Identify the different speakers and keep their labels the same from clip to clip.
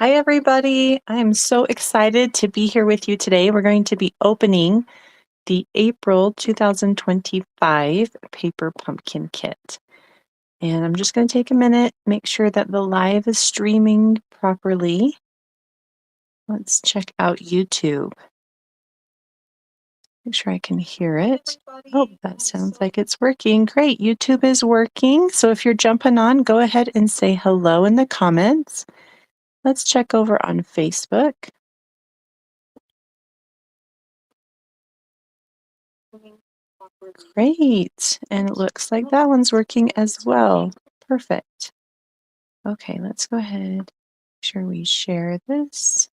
Speaker 1: Hi, everybody. I'm so excited to be here with you today. We're going to be opening the April 2025 Paper Pumpkin Kit. And I'm just going to take a minute, make sure that the live is streaming properly. Let's check out YouTube. Make sure I can hear it. Oh, that sounds like it's working. Great. YouTube is working. So if you're jumping on, go ahead and say hello in the comments. Let's check over on Facebook. Great. And it looks like that one's working as well. Perfect. Okay, let's go ahead. Make sure we share this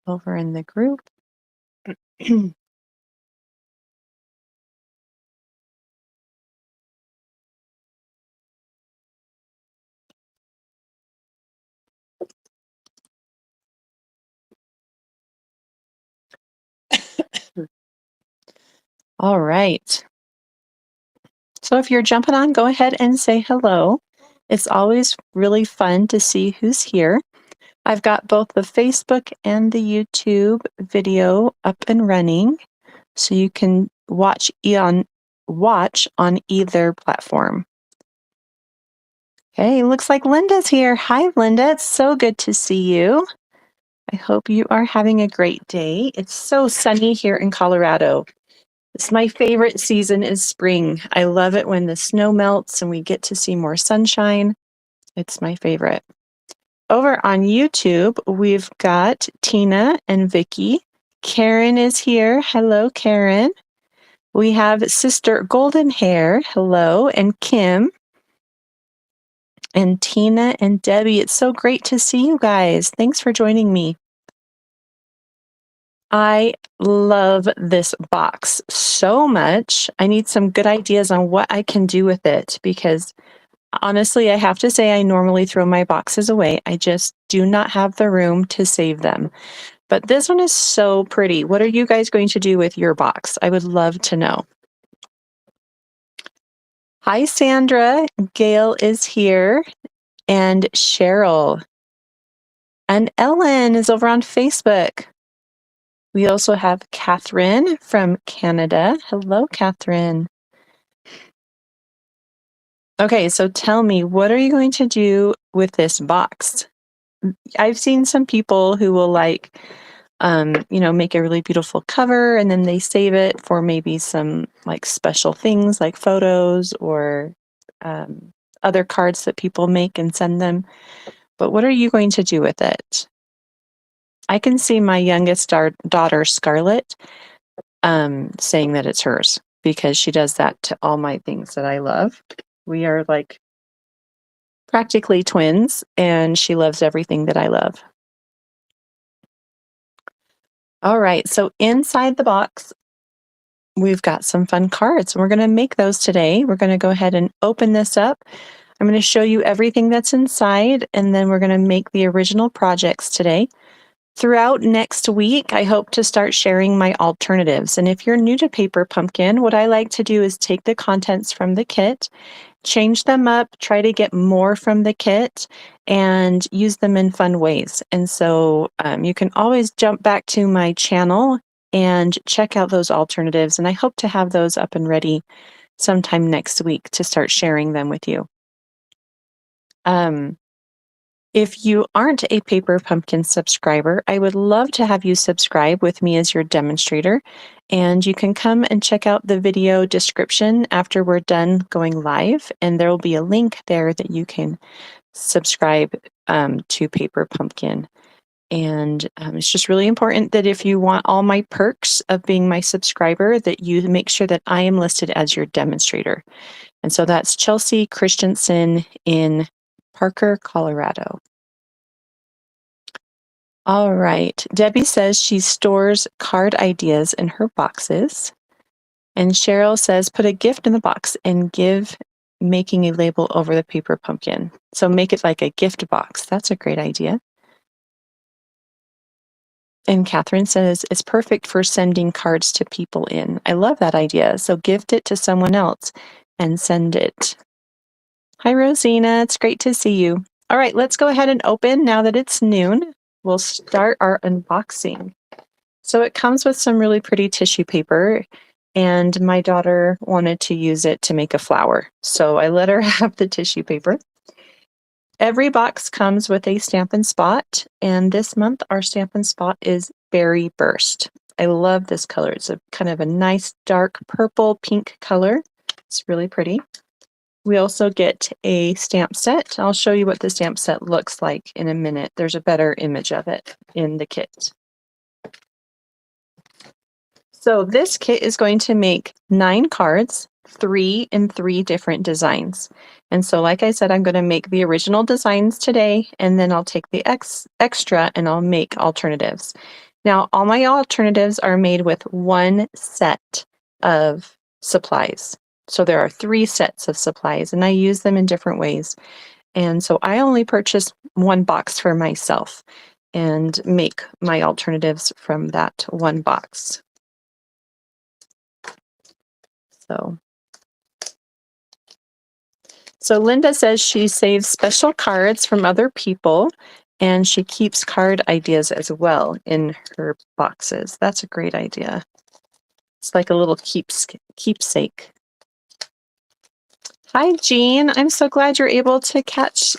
Speaker 1: over in the group. All right. So if you're jumping on, go ahead and say hello. It's always really fun to see who's here. I've got both the Facebook and the YouTube video up and running, so you can watch on either platform. Okay, looks like Linda's here. Hi, Linda. It's so good to see you. I hope you are having a great day. It's so sunny here in Colorado. It's my favorite season is spring. I love it when the snow melts and we get to see more sunshine. It's my favorite. Over on YouTube, we've got Tina and Vicky. Karen is here. Hello, Karen. We have Sister Golden Hair. Hello, and Kim. And Tina and Debbie. It's so great to see you guys. Thanks for joining me. I love this box so much. I need some good ideas on what I can do with it because honestly, I have to say I normally throw my boxes away. I just do not have the room to save them. But this one is so pretty. What are you guys going to do with your box? I would love to know. Hi, Sandra. Gail is here. And Cheryl. And Ellen is over on Facebook. We also have Catherine from Canada. Hello, Catherine. Okay, so tell me, what are you going to do with this box? I've seen some people who will make a really beautiful cover and then they save it for maybe some like special things like photos or other cards that people make and send them. But what are you going to do with it? I can see my youngest daughter, Scarlett, saying that it's hers because she does that to all my things that I love. We are like practically twins, and she loves everything that I love. All right, so inside the box, we've got some fun cards. We're going to make those today. We're going to go ahead and open this up. I'm going to show you everything that's inside, and then we're going to make the original projects today. Throughout next week, I hope to start sharing my alternatives. And if you're new to Paper Pumpkin, what I like to do is take the contents from the kit, change them up, try to get more from the kit, and use them in fun ways. And so you can always jump back to my channel and check out those alternatives. And I hope to have those up and ready sometime next week to start sharing them with you. If you aren't a Paper Pumpkin subscriber, I would love to have you subscribe with me as your demonstrator. And you can come and check out the video description after we're done going live. And there will be a link there that you can subscribe to Paper Pumpkin. And it's just really important that if you want all my perks of being my subscriber, that you make sure that I am listed as your demonstrator. And so that's Chelsey Christensen in Parker, Colorado. All right. Debbie says she stores card ideas in her boxes. And Cheryl says put a gift in the box and give making a label over the Paper Pumpkin. So make it like a gift box. That's a great idea. And Catherine says it's perfect for sending cards to people in. I love that idea. So gift it to someone else and send it. Hi, Rosina. It's great to see you. All right, let's go ahead and open now that it's noon. We'll start our unboxing. So it comes with some really pretty tissue paper, and my daughter wanted to use it to make a flower. So I let her have the tissue paper. Every box comes with a Stampin' Spot, and this month our Stampin' Spot is Berry Burst. I love this color. It's a kind of a nice dark purple pink color. It's really pretty. We also get a stamp set. I'll show you what the stamp set looks like in a minute. There's a better image of it in the kit. So this kit is going to make 9 cards, 3 in 3 different designs. And so like I said, I'm going to make the original designs today, and then I'll take the extra and I'll make alternatives. Now, all my alternatives are made with 1 set of supplies. So there are 3 sets of supplies, and I use them in different ways. And so I only purchase 1 box for myself and make my alternatives from that 1 box. So Linda says she saves special cards from other people, and she keeps card ideas as well in her boxes. That's a great idea. It's like a little keepsake. Hi, Jean. I'm so glad you're able to catch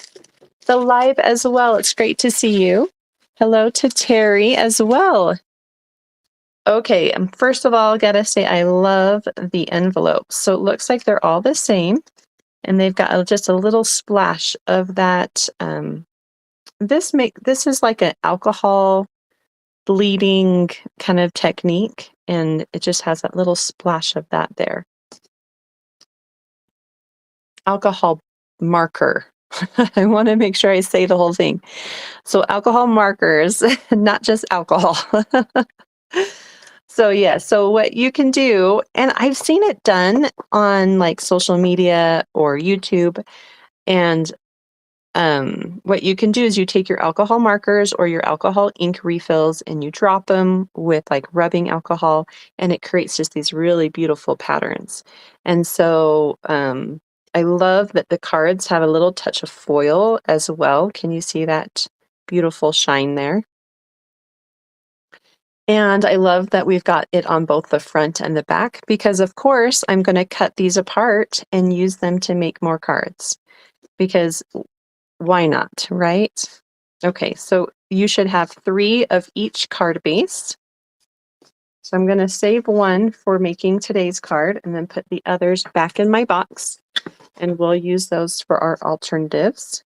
Speaker 1: the live as well. It's great to see you. Hello to Terry as well. Okay, first of all, I gotta say I love the envelopes. So it looks like they're all the same, and they've got just a little splash of that. This is like an alcohol bleeding kind of technique, and it just has that little splash of that there. Alcohol marker. I want to make sure I say the whole thing. So alcohol markers, not just alcohol. So yeah, so what you can do, and I've seen it done on like social media or YouTube, and what you can do is you take your alcohol markers or your alcohol ink refills and you drop them with like rubbing alcohol, and it creates just these really beautiful patterns. And so I love that the cards have a little touch of foil as well. Can you see that beautiful shine there? And I love that we've got it on both the front and the back, because of course I'm going to cut these apart and use them to make more cards, because why not, right? Okay, so you should have 3 of each card base. So I'm going to save 1 for making today's card and then put the others back in my box, and we'll use those for our alternatives.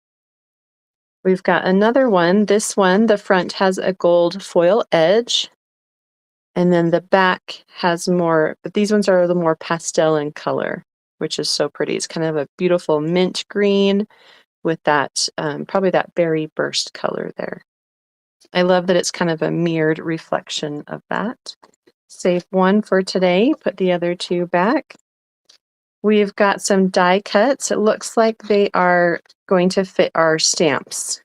Speaker 1: We've got another one. This one, the front has a gold foil edge, and then the back has more, but these ones are a little more pastel in color, which is so pretty. It's kind of a beautiful mint green with that, probably that berry burst color there. I love that it's kind of a mirrored reflection of that. Save 1 for today, put the other 2 back. We've got some die cuts. It looks like they are going to fit our stamps.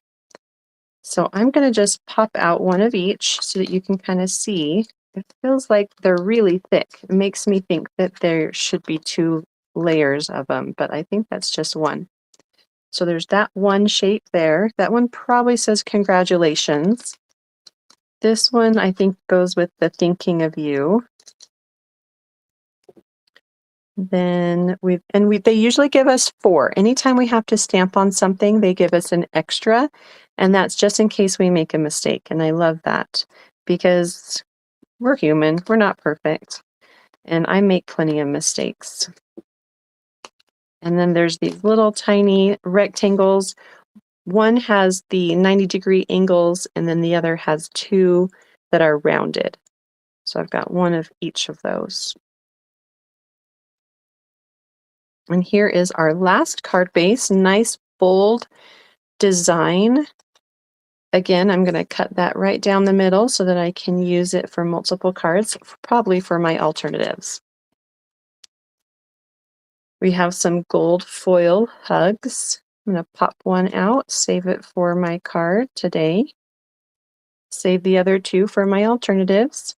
Speaker 1: So I'm going to just pop out 1 of each so that you can kind of see. It feels like they're really thick. It makes me think that there should be 2 layers of them, but I think that's just 1. So there's that 1 shape there. That one probably says congratulations. This one I think goes with the thinking of you. Then they usually give us 4. Anytime we have to stamp on something, they give us an extra, and that's just in case we make a mistake. And I love that, because we're human, we're not perfect, and I make plenty of mistakes. And then there's these little tiny rectangles. One has the 90-degree angles, and then the other has 2 that are rounded. So I've got 1 of each of those. And here is our last card base. Nice, bold design. Again, I'm going to cut that right down the middle so that I can use it for multiple cards, probably for my alternatives. We have some gold foil hugs. I'm going to pop 1 out, save it for my card today. Save the other 2 for my alternatives.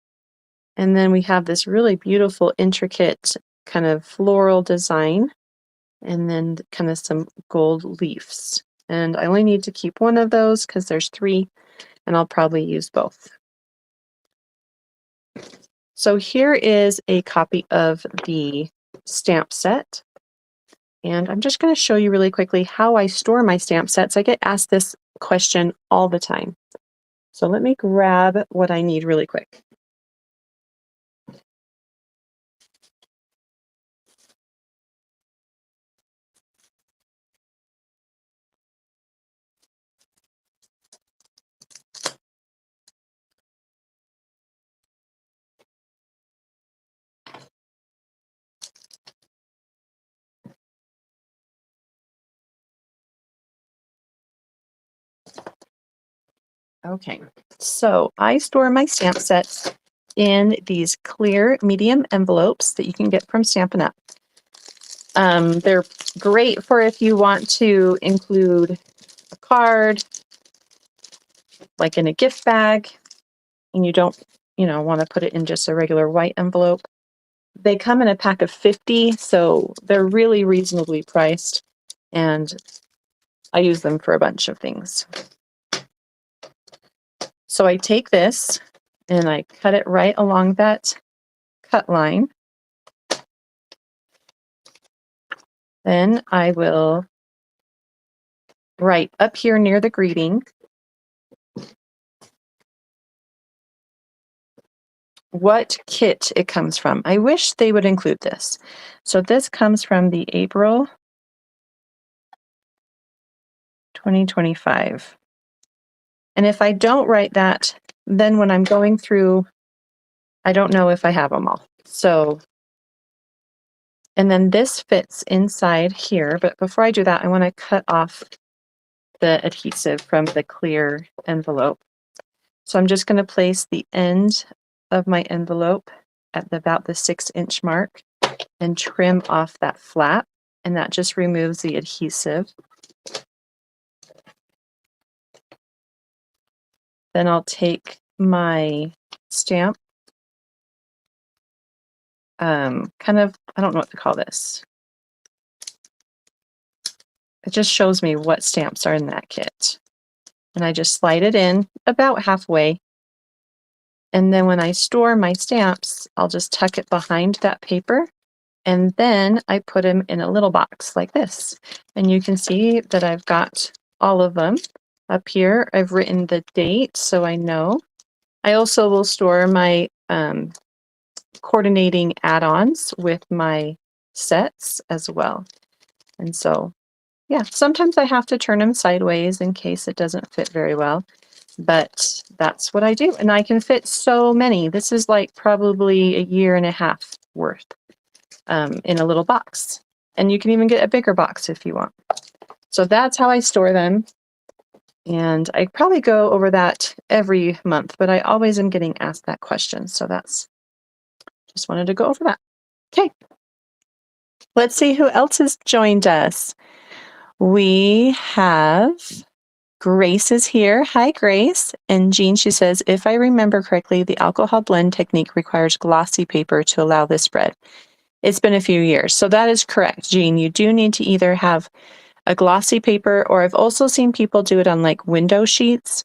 Speaker 1: And then we have this really beautiful, intricate kind of floral design, and then kind of some gold leaves. And I only need to keep one of those because there's 3, and I'll probably use both. So here is a copy of the stamp set. And I'm just going to show you really quickly how I store my stamp sets. I get asked this question all the time. So let me grab what I need really quick. Okay, so I store my stamp sets in these clear medium envelopes that you can get from Stampin' Up. They're great for if you want to include a card, like in a gift bag, and you don't, want to put it in just a regular white envelope. They come in a pack of 50, so they're really reasonably priced, and I use them for a bunch of things. So I take this and I cut it right along that cut line. Then I will write up here near the greeting what kit it comes from. I wish they would include this. So this comes from the April 2025. And if I don't write that, then when I'm going through, I don't know if I have them all. So, and then this fits inside here. But before I do that, I want to cut off the adhesive from the clear envelope. So I'm just going to place the end of my envelope at about the 6-inch mark and trim off that flap, and that just removes the adhesive. Then I'll take my stamp, I don't know what to call this. It just shows me what stamps are in that kit. And I just slide it in about halfway. And then when I store my stamps, I'll just tuck it behind that paper. And then I put them in a little box like this. And you can see that I've got all of them. Up here, I've written the date so I know. I also will store my coordinating add-ons with my sets as well. And so, yeah, sometimes I have to turn them sideways in case it doesn't fit very well. But that's what I do. And I can fit so many. This is like probably 1.5 years worth in a little box. And you can even get a bigger box if you want. So that's how I store them. And I probably go over that every month, but I always am getting asked that question. So that's, just wanted to go over that. Okay. Let's see who else has joined us. We have Grace is here. Hi, Grace. And Jean, she says, if I remember correctly, the alcohol blend technique requires glossy paper to allow this spread. It's been a few years. So that is correct, Jean. You do need to either have a glossy paper, or I've also seen people do it on like window sheets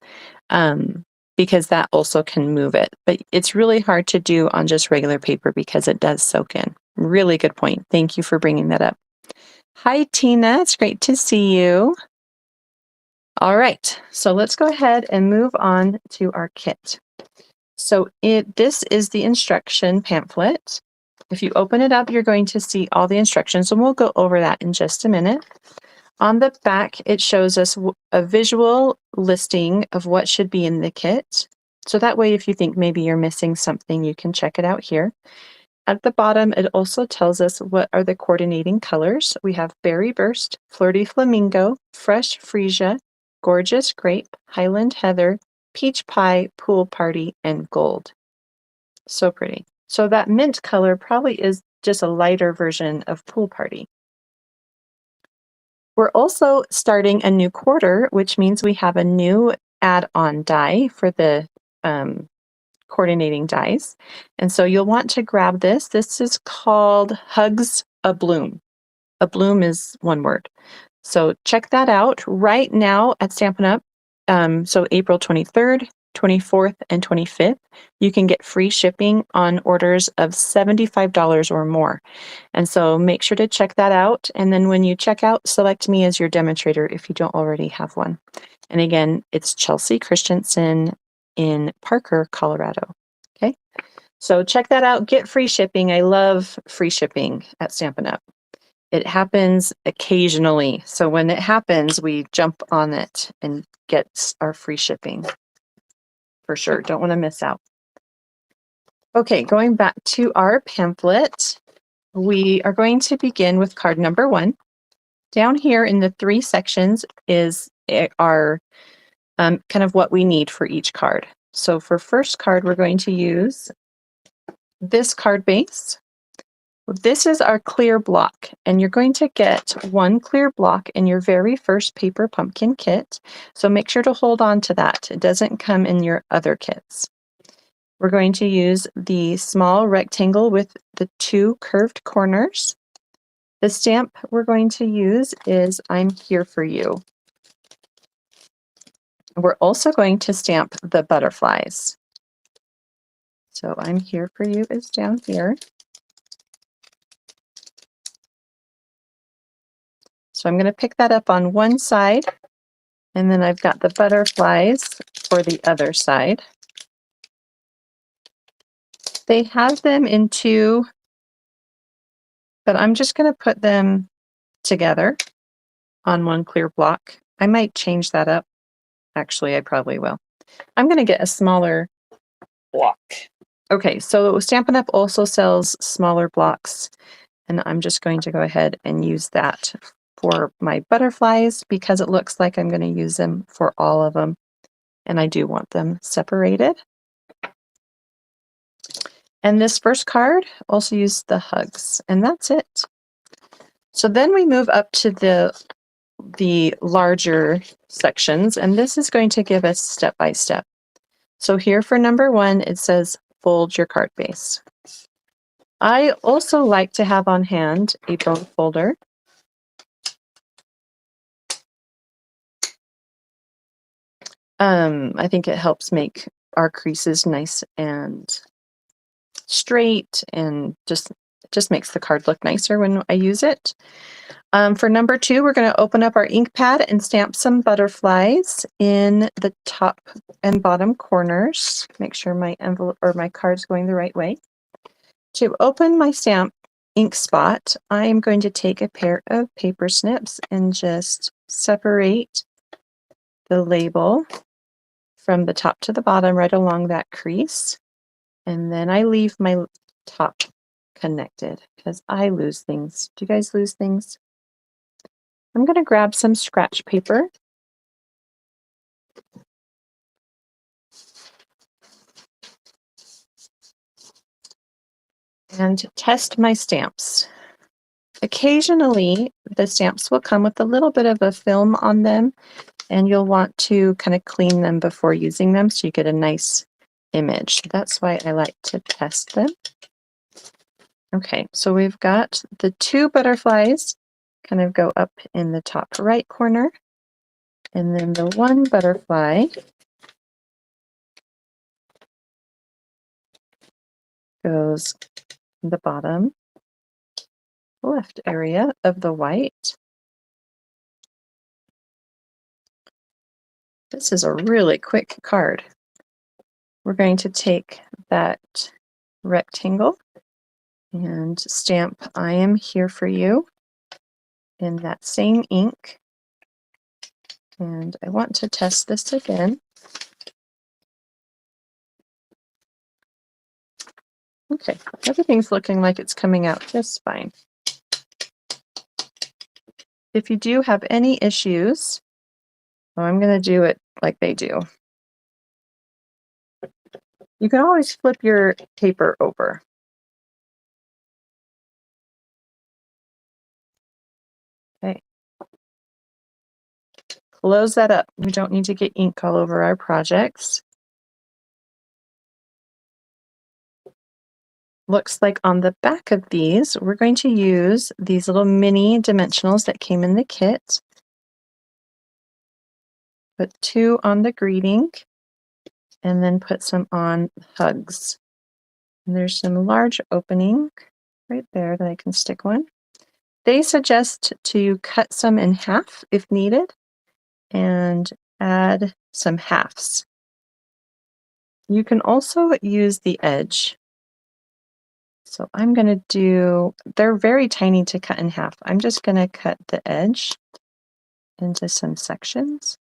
Speaker 1: because that also can move it. But it's really hard to do on just regular paper because it does soak in. Really good point. Thank you for bringing that up. Hi, Tina. It's great to see you. All right, so let's go ahead and move on to our kit. So this is the instruction pamphlet. If you open it up, you're going to see all the instructions, and we'll go over that in just a minute. On the back, it shows us a visual listing of what should be in the kit. So that way, if you think maybe you're missing something, you can check it out here. At the bottom, it also tells us what are the coordinating colors. We have Berry Burst, Flirty Flamingo, Fresh Freesia, Gorgeous Grape, Highland Heather, Peach Pie, Pool Party, and Gold. So pretty. So that mint color probably is just a lighter version of Pool Party. We're also starting a new quarter, which means we have a new add-on die for the coordinating dies. And so you'll want to grab this. This is called Hugs ABLOOM. ABLOOM is one word. So check that out right now at Stampin' Up. So April 23rd, 24th, and 25th, you can get free shipping on orders of $75 or more. And so make sure to check that out. And then when you check out, select me as your demonstrator if you don't already have one. And again, it's Chelsey Christensen in Parker, Colorado. Okay, so check that out. Get free shipping. I love free shipping at Stampin' Up. It happens occasionally. So when it happens, we jump on it and get our free shipping for sure. Don't want to miss out. Okay, going back to our pamphlet, we are going to begin with card number 1. Down here in the 3 sections is our kind of what we need for each card. So for first card, we're going to use this card base. This is our clear block, and you're going to get 1 clear block in your very first paper pumpkin kit. So make sure to hold on to that. It doesn't come in your other kits. We're going to use the small rectangle with the 2 curved corners. The stamp we're going to use is I'm Here For You. We're also going to stamp the butterflies. So I'm Here For You is down here. So I'm going to pick that up on one side, and then I've got the butterflies for the other side. They have them in 2, but I'm just going to put them together on 1 clear block. I might change that up. Actually, I probably will. I'm going to get a smaller block. Okay, so Stampin' Up! Also sells smaller blocks, and I'm just going to go ahead and use that for my butterflies because it looks like I'm going to use them for all of them, and I do want them separated. And this first card also used the hugs, and that's it. So then we move up to the larger sections, and this is going to give us step by step. So here for number 1, it says fold your card base. I also like to have on hand a bone folder. I think it helps make our creases nice and straight, and just makes the card look nicer when I use it. For number 2, we're going to open up our ink pad and stamp some butterflies in the top and bottom corners. Make sure my envelope or my card's going the right way. To open my stamp ink spot, I am going to take a pair of paper snips and just separate the label from the top to the bottom right along that crease. And then I leave my top connected because I lose things. Do you guys lose things? I'm going to grab some scratch paper. And test my stamps. Occasionally, the stamps will come with a little bit of a film on them, and you'll want to kind of clean them before using them so you get a nice image. That's why I like to test them. Okay, so we've got the 2 butterflies kind of go up in the top right corner, and then the 1 butterfly goes in the bottom left area of the white. This is a really quick card. We're going to take that rectangle and stamp I Am Here For You in that same ink. And I want to test this again. Okay, everything's looking like it's coming out just fine. If you do have any issues, I'm going to do it like they do. You can always flip your paper over. Okay. Close that up. We don't need to get ink all over our projects. Looks like on the back of these, we're going to use these little mini dimensionals that came in the kit. Put 2 on the greeting, and then put some on hugs. And there's some large opening right there that I can stick one. They suggest to cut some in half if needed and add some halves. You can also use the edge. So I'm going to do, they're very tiny to cut in half. I'm just going to cut the edge into some sections.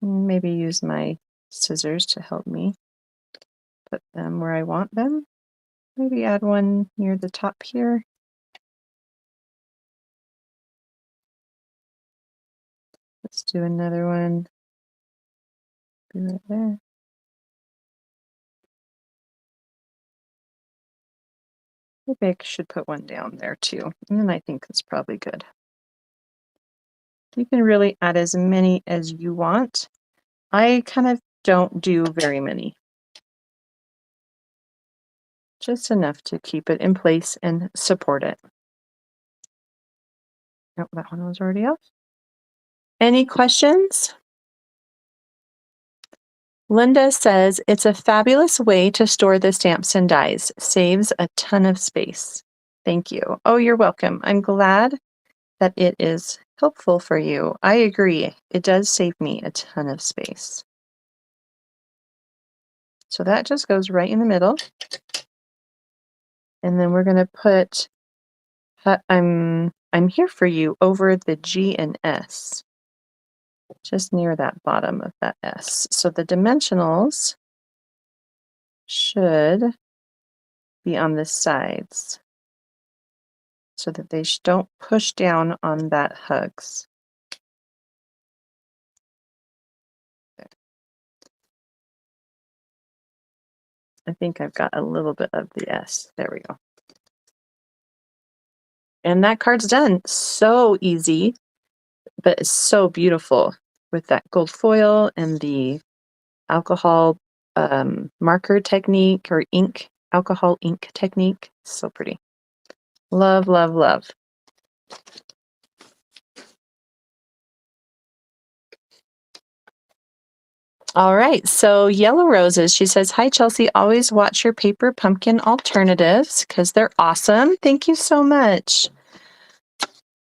Speaker 1: Maybe use my scissors to help me put them where I want them. Maybe add one near the top here. Let's do another one right there. Maybe I should put one down there too. And then I think that's probably good. You can really add as many as you want. I kind of don't do very many. Just enough to keep it in place and support it. Oh, that one was already off. Any questions? Linda says, it's a fabulous way to store the stamps and dies. Saves a ton of space. Thank you. Oh, you're welcome. I'm glad that it is helpful for you. I agree. It does save me a ton of space. So that just goes right in the middle. And then we're going to put I'm here for you over the G and S. Just near that bottom of that S. So the dimensionals should be on the sides so that they don't push down on that hugs. I think I've got a little bit of the S. There we go. And that card's done. So easy, but it's so beautiful with that gold foil and the alcohol marker technique or alcohol ink technique. So pretty. Love, love, love. All right, so Yellow Roses, she says, hi, Chelsey, always watch your paper pumpkin alternatives because they're awesome. Thank you so much.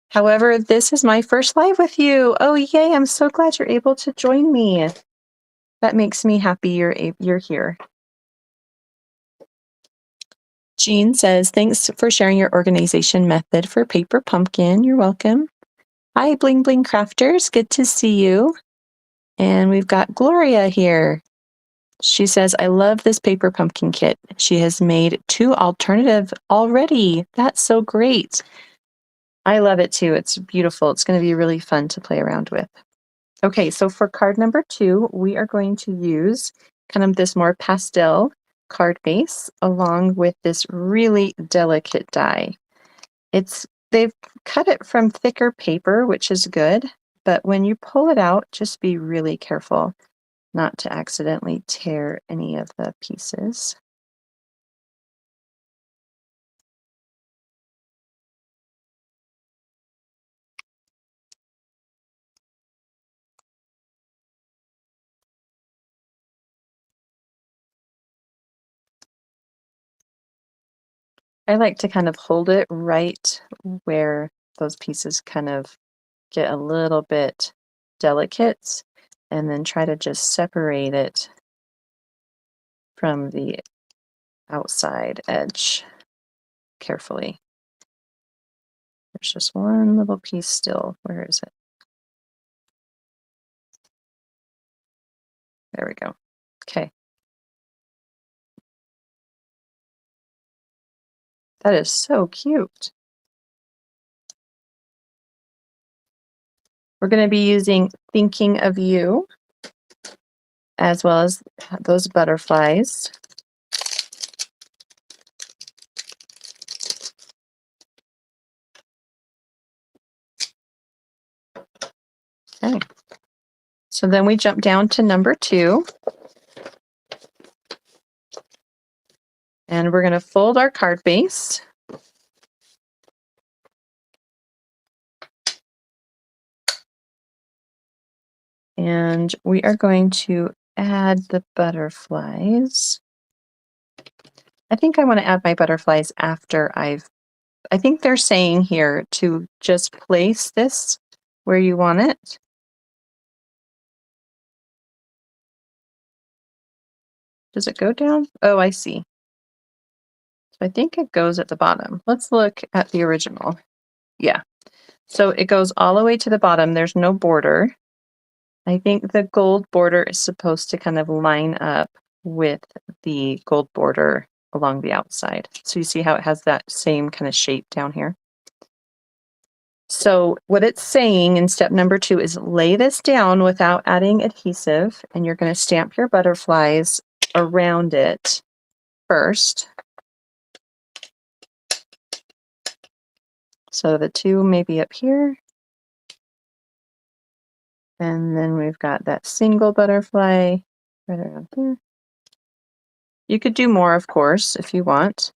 Speaker 1: However, this is my first live with you. Oh, yay, I'm so glad you're able to join me. That makes me happy you're here. Jean says, thanks for sharing your organization method for paper pumpkin. You're welcome. Hi, Bling Bling Crafters. Good to see you. And we've got Gloria here. She says, I love this paper pumpkin kit. She has made 2 alternative already. That's so great. I love it too. It's beautiful. It's going to be really fun to play around with. Okay, so for card number 2, we are going to use kind of this more pastel card base along with this really delicate die. They've cut it from thicker paper, which is good, but when you pull it out, just be really careful not to accidentally tear any of the pieces. I like to kind of hold it right where those pieces kind of get a little bit delicate and then try to just separate it from the outside edge carefully. There's just one little piece still. Where is it? There we go. Okay. That is so cute. We're going to be using Thinking of You as well as those butterflies. Okay. So then we jump down to number 2. And we're going to fold our card base. And we are going to add the butterflies. I think I want to add my butterflies after I think they're saying here to just place this where you want it. Does it go down? Oh, I see. So I think it goes at the bottom. Let's look at the original. Yeah. So it goes all the way to the bottom. There's no border. I think the gold border is supposed to kind of line up with the gold border along the outside. So you see how it has that same kind of shape down here? So what it's saying in step number 2 is lay this down without adding adhesive, and you're going to stamp your butterflies around it first. So the 2 maybe up here. And then we've got that single butterfly right around here. You could do more, of course, if you want.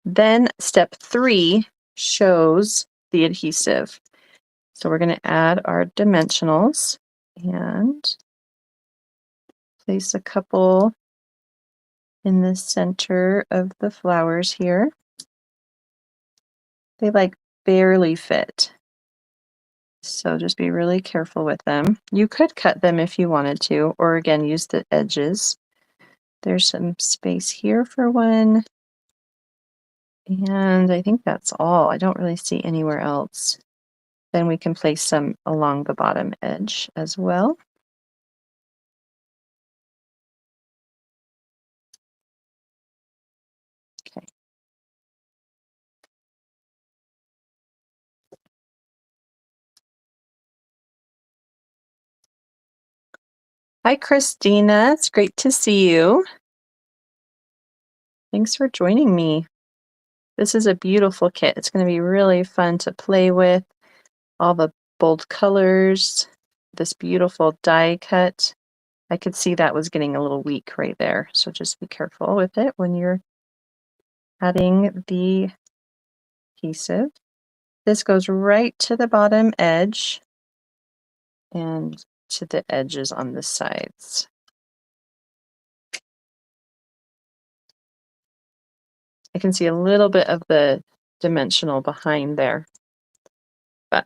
Speaker 1: Then step 3 shows the adhesive. So we're going to add our dimensionals and place a couple in the center of the flowers here. They like barely fit. So just be really careful with them. You could cut them if you wanted to, or again, use the edges. There's some space here for one. And I think that's all. I don't really see anywhere else. Then we can place some along the bottom edge as well. Okay. Hi, Christina. It's great to see you. Thanks for joining me. This is a beautiful kit. It's going to be really fun to play with. All the bold colors, this beautiful die cut. I could see that was getting a little weak right there. So just be careful with it when you're adding the adhesive. This goes right to the bottom edge and to the edges on the sides. I can see a little bit of the dimensional behind there, but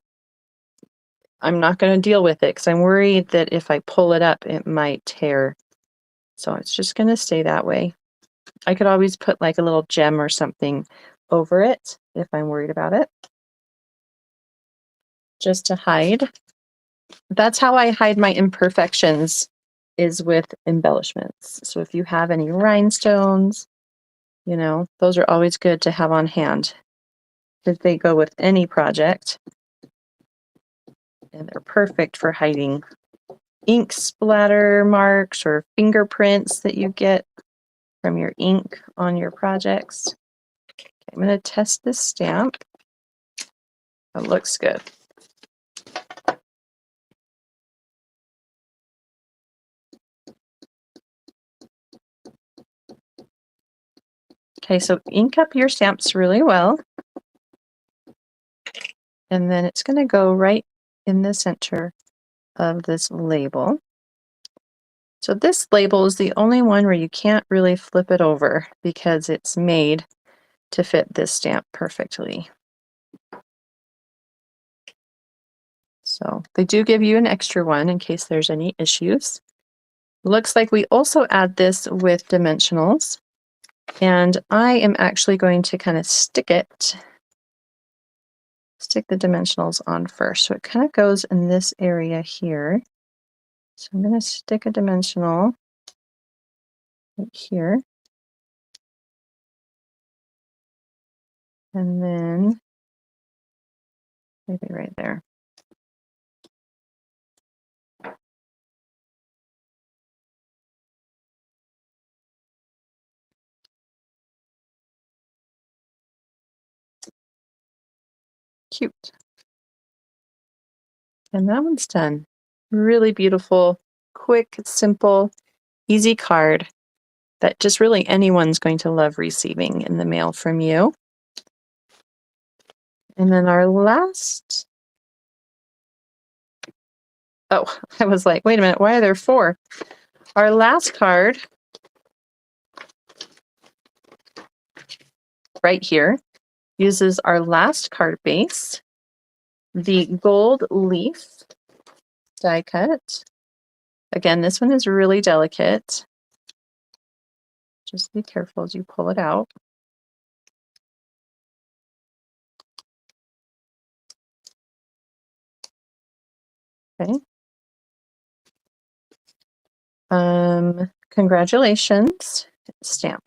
Speaker 1: I'm not going to deal with it because I'm worried that if I pull it up, it might tear. So it's just going to stay that way. I could always put like a little gem or something over it if I'm worried about it, just to hide. That's how I hide my imperfections, is with embellishments. So if you have any rhinestones, you know, those are always good to have on hand because they go with any project and they're perfect for hiding ink splatter marks or fingerprints that you get from your ink on your projects. Okay, I'm going to test this stamp. It looks good. Okay, so ink up your stamps really well. And then it's going to go right in the center of this label. So this label is the only one where you can't really flip it over because it's made to fit this stamp perfectly. So they do give you an extra one in case there's any issues. Looks like we also add this with dimensionals. And I am actually going to kind of stick the dimensionals on first. So it kind of goes in this area here. So I'm going to stick a dimensional right here. And then maybe right there. Cute. And that one's done. Really beautiful, quick, simple, easy card that just really anyone's going to love receiving in the mail from you. And then our last Oh, I was like, wait a minute, why are there 4? Our last card right here uses our last card base, the gold leaf die cut. Again, this one is really delicate. Just be careful as you pull it out. Okay. Congratulations, stamp.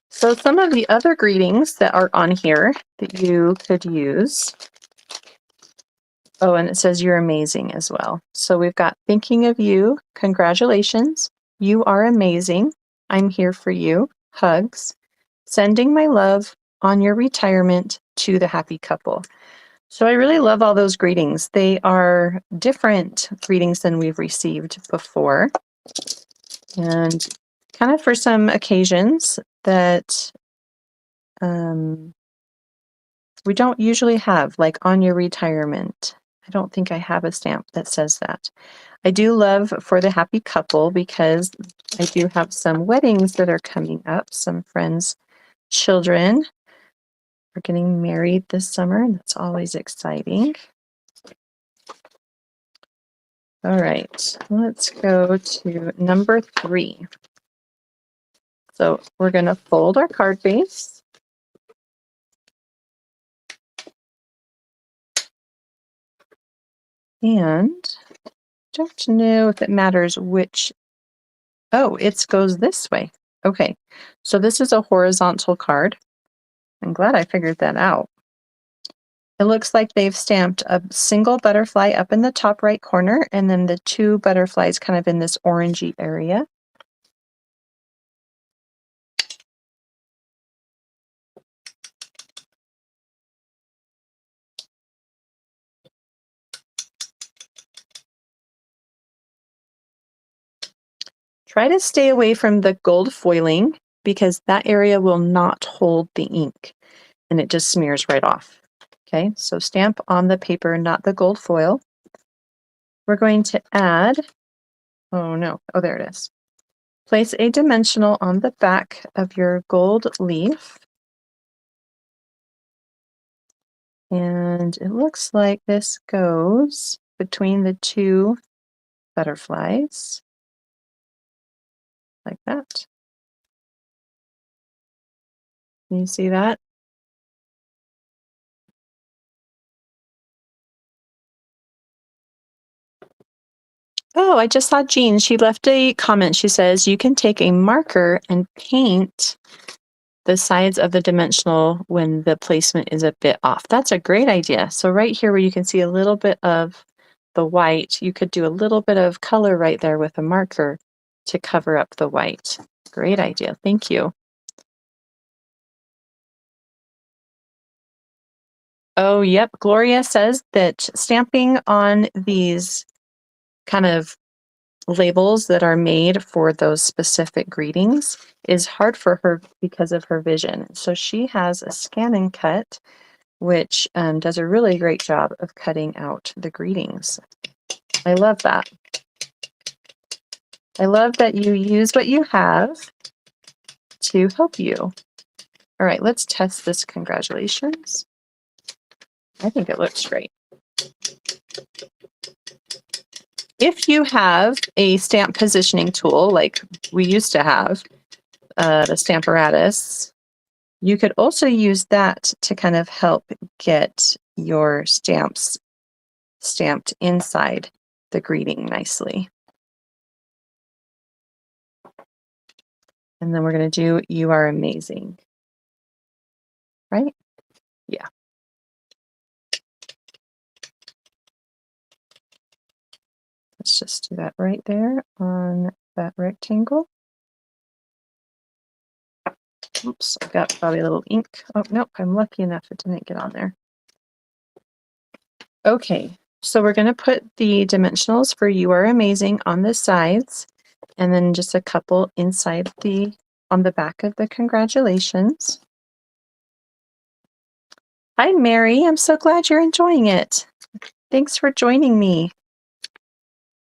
Speaker 1: So some of the other greetings that are on here that you could use. Oh, and it says you're amazing as well. So we've got thinking of you, congratulations, you are amazing, I'm here for you, hugs, sending my love on your retirement to the happy couple. So I really love all those greetings. They are different greetings than we've received before. And kind of for some occasions that we don't usually have, like on your retirement. I don't think I have a stamp that says that. I do love for the happy couple because I do have some weddings that are coming up. Some friends' children are getting married this summer, and that's always exciting. All right, let's go to number 3. So we're going to fold our card base. And don't know if it matters which. Oh, it goes this way. Okay, so this is a horizontal card. I'm glad I figured that out. It looks like they've stamped a single butterfly up in the top right corner and then the 2 butterflies kind of in this orangey area. Try to stay away from the gold foiling because that area will not hold the ink and it just smears right off. Okay, so stamp on the paper, not the gold foil. We're going to add, oh no, oh there it is. Place a dimensional on the back of your gold leaf. And it looks like this goes between the 2 butterflies, like that. Can you see that? Oh, I just saw Jean. She left a comment. She says, you can take a marker and paint the sides of the dimensional when the placement is a bit off. That's a great idea. So right here where you can see a little bit of the white, you could do a little bit of color right there with a marker to cover up the white. Great idea. Thank you. Oh, yep. Gloria says that stamping on these kind of labels that are made for those specific greetings is hard for her because of her vision. So she has a scan and cut, which does a really great job of cutting out the greetings. I love that. I love that you use what you have to help you. All right, let's test this. Congratulations. I think it looks great. If you have a stamp positioning tool like we used to have, the Stamparatus, you could also use that to kind of help get your stamps stamped inside the greeting nicely. And then we're going to do you are amazing. Right? Yeah. Let's just do that right there on that rectangle. Oops, I've got probably a little ink. Oh, nope, I'm lucky enough it didn't get on there. Okay, so we're going to put the dimensionals for you are amazing on the sides and then just a couple inside on the back of the congratulations. Hi, Mary. I'm so glad you're enjoying it. Thanks for joining me.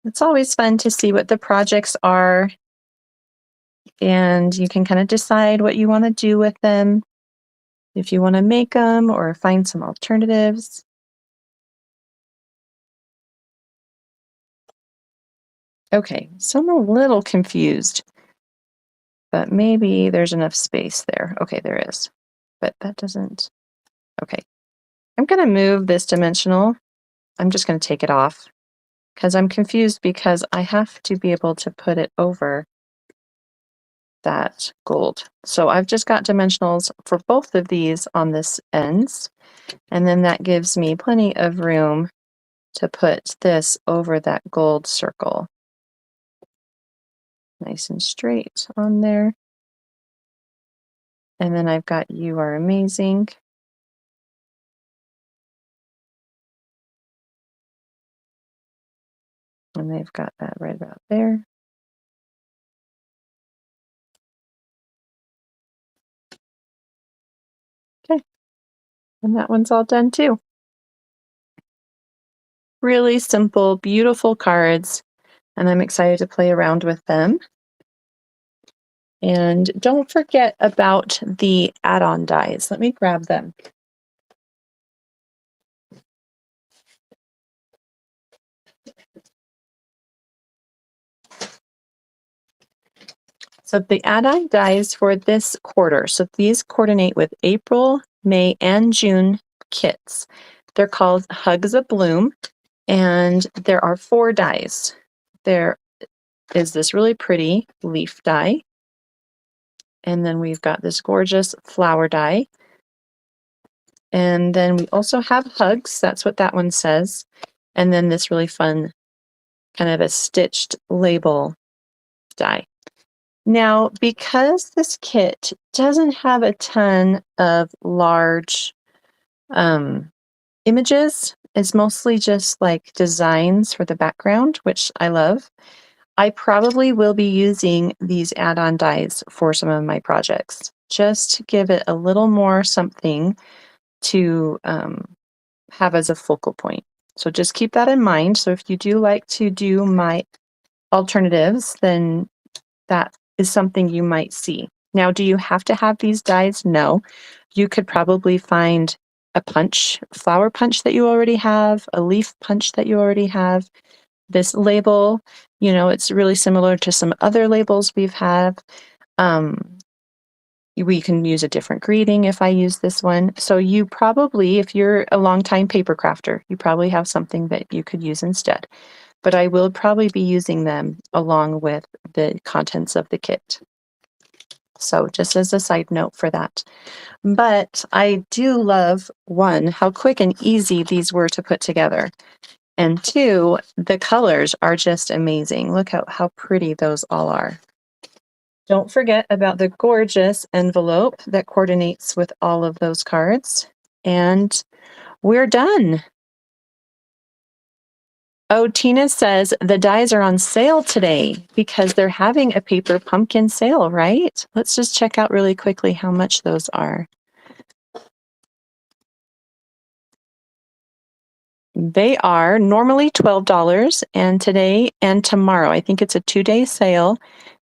Speaker 1: It's always fun to see what the projects are, and you can kind of decide what you want to do with them, if you want to make them or find some alternatives. Okay, so I'm a little confused, but maybe there's enough space there. Okay, there is, but that doesn't. Okay, I'm going to move this dimensional. I'm just going to take it off because I'm confused because I have to be able to put it over that gold. So I've just got dimensionals for both of these on this ends, and then that gives me plenty of room to put this over that gold circle. Nice and straight on there. And then I've got You Are Amazing. And they've got that right about there. Okay. And that one's all done too. Really simple, beautiful cards. And I'm excited to play around with them. And don't forget about the add-on dies. Let me grab them. So the add-on dies for this quarter. So these coordinate with April, May, and June kits. They're called Hugs of Bloom, and there are 4 dies. There is this really pretty leaf die, and then we've got this gorgeous flower die, and then we also have hugs. That's what that one says, and then this really fun kind of a stitched label die. Now, because this kit doesn't have a ton of large images, it's mostly just like designs for the background, which I love. I probably will be using these add-on dies for some of my projects, just to give it a little more something to have as a focal point. So just keep that in mind. So if you do like to do my alternatives, then that is something you might see. Now, do you have to have these dies? No. You could probably find a punch, flower punch that you already have, a leaf punch that you already have. This label, you know, it's really similar to some other labels we've had. We can use a different greeting if I use this one. So you probably, if you're a longtime paper crafter, you probably have something that you could use instead. But I will probably be using them along with the contents of the kit. So just as a side note for that. But I do love, 1, how quick and easy these were to put together. And 2, the colors are just amazing. Look how pretty those all are. Don't forget about the gorgeous envelope that coordinates with all of those cards. And we're done. Oh, Tina says the dies are on sale today because they're having a paper pumpkin sale, right? Let's just check out really quickly how much those are. They are normally $12, and today and tomorrow, I think it's a 2-day sale,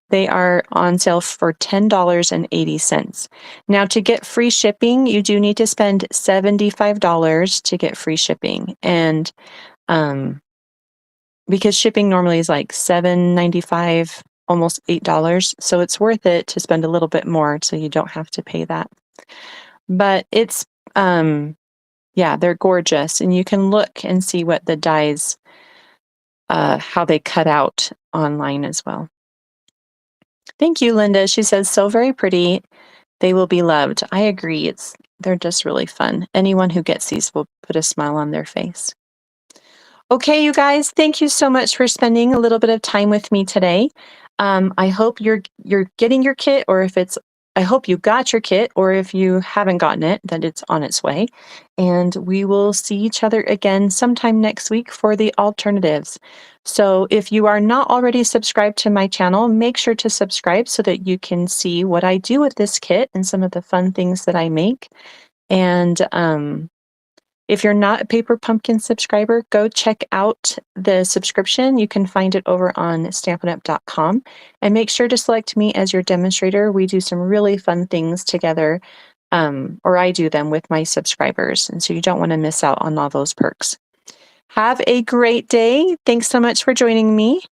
Speaker 1: they are on sale for $10.80. Now, to get free shipping, you do need to spend $75 to get free shipping. And because shipping normally is like $7.95, almost $8. So it's worth it to spend a little bit more so you don't have to pay that. But it's, yeah, they're gorgeous. And you can look and see what the dies, how they cut out online as well. Thank you, Linda. She says, so very pretty. They will be loved. I agree. They're just really fun. Anyone who gets these will put a smile on their face. Okay, you guys, thank you so much for spending a little bit of time with me today. I hope you're getting your kit, or I hope you got your kit, or if you haven't gotten it, that it's on its way. And we will see each other again sometime next week for the alternatives. So if you are not already subscribed to my channel, make sure to subscribe so that you can see what I do with this kit and some of the fun things that I make. And if you're not a Paper Pumpkin subscriber, go check out the subscription. You can find it over on stampinup.com, and make sure to select me as your demonstrator. We do some really fun things together, or I do them with my subscribers, and so you don't want to miss out on all those perks. Have a great day. Thanks so much for joining me,